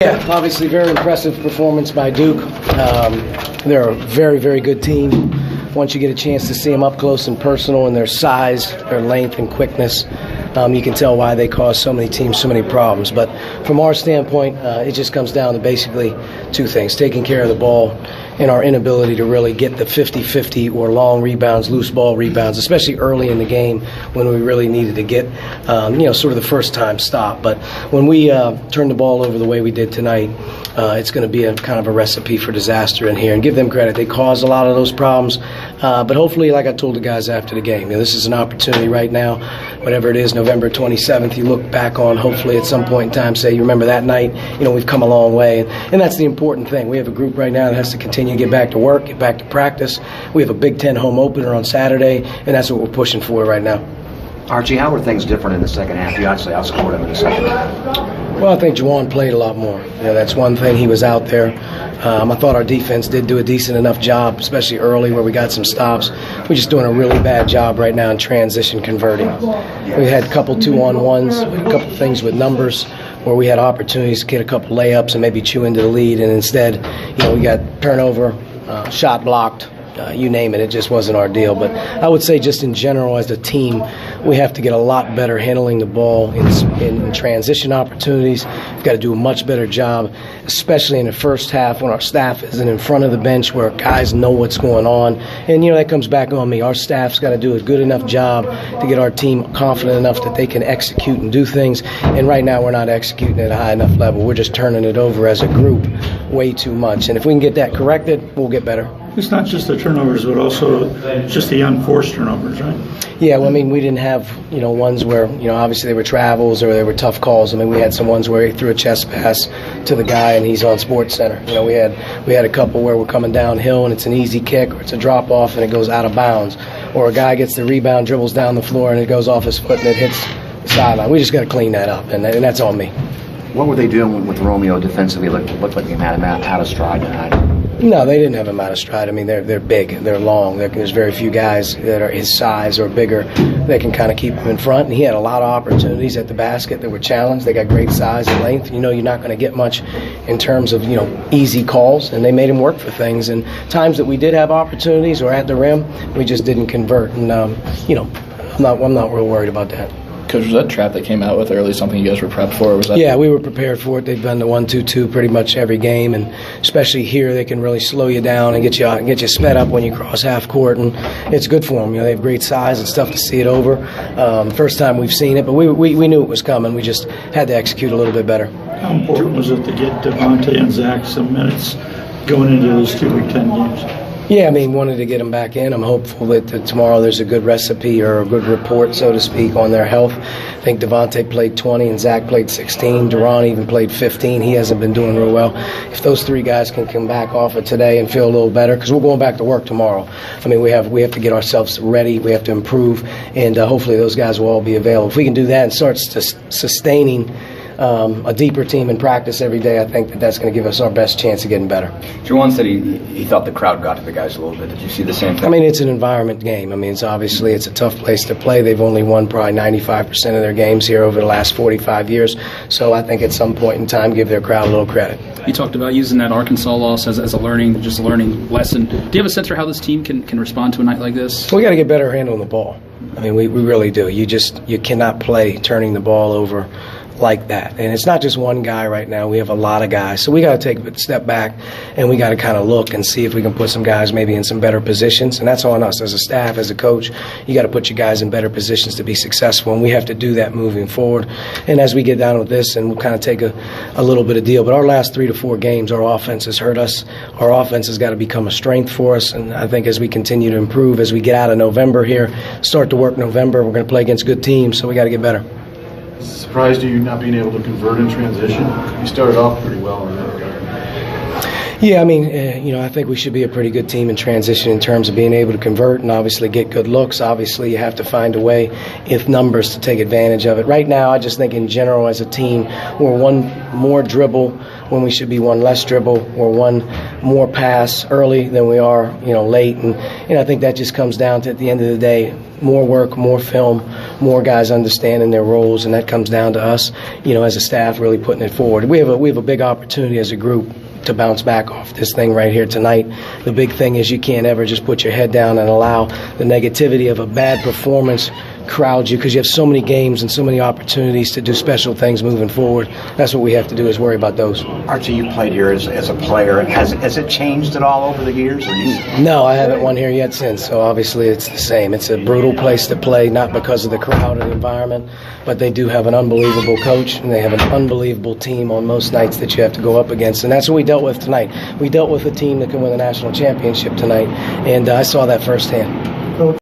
Yeah, obviously very impressive performance by Duke. They're a very, very good team. Once you get a chance to see them up close and personal and their size, their length and quickness, you can tell why they cause so many teams so many problems. But from our standpoint, it just comes down to basically two things: taking care of the ball and our inability to really get the 50-50 or long rebounds, loose ball rebounds, especially early in the game when we really needed to get, sort of the first time stop. But when we turn the ball over the way we did tonight, it's going to be a kind of a recipe for disaster in here. And give them credit; they caused a lot of those problems. But hopefully, like I told the guys after the game, this is an opportunity right now. Whatever it is, November 27th, you look back on, hopefully at some point in time, say, you remember that night, we've come a long way. And that's the important thing. We have a group right now that has to continue to get back to work, get back to practice. We have a Big Ten home opener on Saturday, and that's what we're pushing for right now. Archie, how were things different in the second half? You actually outscored them in the second half. Well, I think Juwan played a lot more. That's one thing. He was out there. I thought our defense did do a decent enough job, especially early where we got some stops. We're just doing a really bad job right now in transition converting. We had a couple 2-on-1s, a couple things with numbers where we had opportunities to get a couple layups and maybe chew into the lead, and instead, we got turnover, shot blocked. You name it, it just wasn't our deal. But I would say just in general as a team, we have to get a lot better handling the ball in transition opportunities. We've got to do a much better job, especially in the first half when our staff isn't in front of the bench where guys know what's going on. And, that comes back on me. Our staff's got to do a good enough job to get our team confident enough that they can execute and do things. And right now we're not executing at a high enough level. We're just turning it over as a group way too much. And if we can get that corrected, we'll get better. It's not just the turnovers, but also just the unforced turnovers, right? Yeah, well, we didn't have, ones where, obviously they were travels or they were tough calls. We had some ones where he threw a chest pass to the guy and he's on Sports Center. We had a couple where we're coming downhill and it's an easy kick or it's a drop off and it goes out of bounds. Or a guy gets the rebound, dribbles down the floor and it goes off his foot and it hits the sideline. We just got to clean that up, and that's on me. What were they doing with Romeo defensively? Looked like they had him out of stride tonight. No, they didn't have him out of stride. They're big, they're long. There's very few guys that are his size or bigger that can kind of keep him in front. And he had a lot of opportunities at the basket that were challenged. They got great size and length. You're not going to get much in terms of easy calls, and they made him work for things. And times that we did have opportunities or at the rim, we just didn't convert. And I'm not real worried about that. Coach, was that trap that came out with early something you guys were prepped for? Or was that? Yeah, we were prepared for it. They've done the 1-2-2 pretty much every game, and especially here, they can really slow you down and get you sped up when you cross half court, and it's good for them. They have great size and stuff to see it over. First time we've seen it, but we knew it was coming. We just had to execute a little bit better. How important was it to get Devontae and Zach some minutes going into those 2 Big Ten games? Yeah, wanted to get them back in. I'm hopeful that tomorrow there's a good recipe or a good report, so to speak, on their health. I think Devontae played 20 and Zach played 16. Duran even played 15. He hasn't been doing real well. If those three guys can come back off of today and feel a little better, because we're going back to work tomorrow. We have to get ourselves ready. We have to improve, and hopefully those guys will all be available. If we can do that and start sustaining a deeper team in practice every day, I think that's going to give us our best chance of getting better. Juwan said he thought the crowd got to the guys a little bit. Did you see the same thing? It's an environment game. It's a tough place to play. They've only won probably 95% of their games here over the last 45 years. So I think at some point in time, give their crowd a little credit. You talked about using that Arkansas loss as a learning lesson. Do you have a sense for how this team can respond to a night like this? We got to get better handling the ball. We really do. You cannot play turning the ball over like that. And it's not just one guy right now. We have a lot of guys. So we got to take a step back and we got to kind of look and see if we can put some guys maybe in some better positions. And that's on us as a staff, as a coach. You got to put your guys in better positions to be successful. And we have to do that moving forward. And as we get down with this, and we'll kind of take a little bit of deal. But our last 3 to 4 games, our offense has hurt us. Our offense has got to become a strength for us. And I think as we continue to improve, as we get out of November here, start to work November, we're going to play against good teams. So we got to get better. Surprised you not being able to convert in transition? You started off pretty well in that regard. Yeah, I think we should be a pretty good team in transition in terms of being able to convert and obviously get good looks. Obviously, you have to find a way, if numbers, to take advantage of it. Right now, I just think in general as a team, we're one more dribble when we should be one less dribble or one more pass early than we are, late. And I think that just comes down to, at the end of the day, more work, more film, more guys understanding their roles, and that comes down to us, as a staff, really putting it forward. We have a big opportunity as a group to bounce back off this thing right here tonight. The big thing is you can't ever just put your head down and allow the negativity of a bad performance crowd you, because you have so many games and so many opportunities to do special things moving forward. That's what we have to do, is worry about those. Archie, you played here as a player. Has it changed at all over the years? No, I haven't won here yet since, so obviously it's the same. It's a brutal place to play, not because of the crowd or the environment, but they do have an unbelievable coach, and they have an unbelievable team on most nights that you have to go up against, and that's what we dealt with tonight. We dealt with a team that can win a national championship tonight, and I saw that firsthand.